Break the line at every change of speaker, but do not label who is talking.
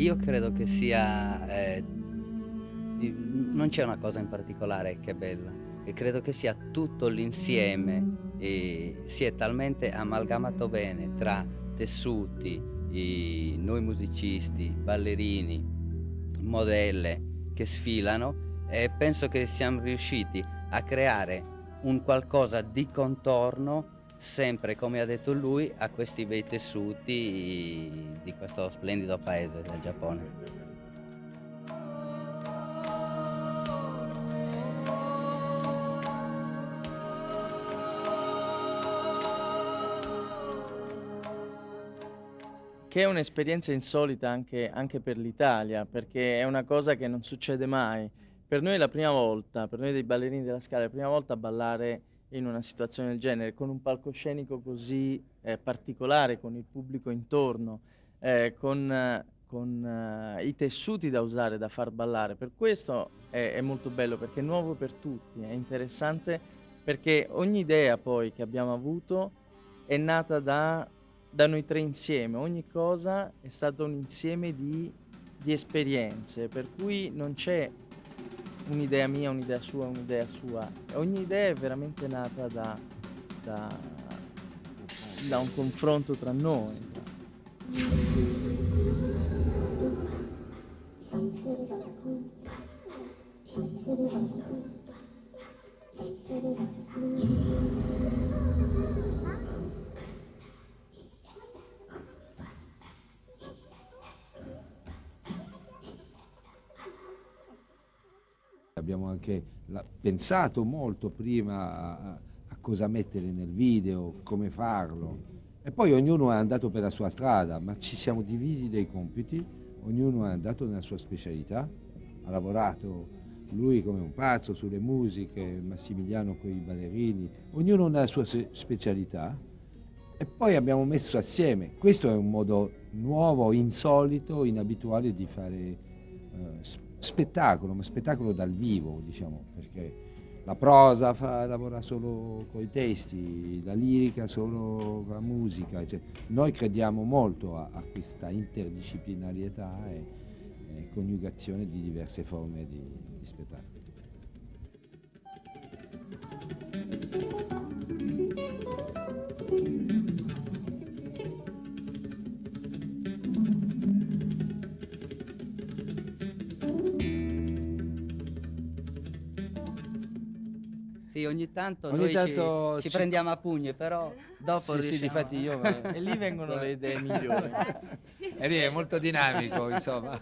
io credo che sia, non c'è una cosa in particolare che è bella, e credo che sia tutto l'insieme, si è talmente amalgamato bene tra tessuti, noi musicisti, ballerini, modelle che sfilano, e penso che siamo riusciti a creare un qualcosa di contorno, sempre come ha detto lui, a questi bei tessuti di questo splendido paese del Giappone.
Che è un'esperienza insolita anche per l'Italia, perché è una cosa che non succede mai. Per noi è la prima volta, per noi dei ballerini della Scala, è la prima volta ballare in una situazione del genere, con un palcoscenico così particolare, con il pubblico intorno, con i tessuti da usare, da far ballare. Per questo è molto bello, perché è nuovo per tutti, è interessante, perché ogni idea poi che abbiamo avuto è nata da noi tre insieme. Ogni cosa è stato un insieme di esperienze, per cui non c'è un'idea mia, un'idea sua. Ogni idea è veramente nata da, da un confronto tra noi.
Abbiamo anche pensato molto prima a cosa mettere nel video, come farlo. E poi ognuno è andato per la sua strada, ma ci siamo divisi dei compiti, ognuno è andato nella sua specialità, ha lavorato lui come un pazzo sulle musiche, Massimiliano con i ballerini, ognuno nella sua specialità, e poi abbiamo messo assieme. Questo è un modo nuovo, insolito, inabituale di fare spettacolo, ma spettacolo dal vivo, diciamo, perché la prosa lavora solo con i testi, la lirica solo con la musica. Cioè, noi crediamo molto a questa interdisciplinarietà e coniugazione di diverse forme di spettacolo.
Sì, ogni tanto
Ogni
noi
tanto
ci prendiamo a pugni, però dopo
sì,
riusciamo
difatti io
E lì vengono le idee migliori.
e lì è molto dinamico, insomma.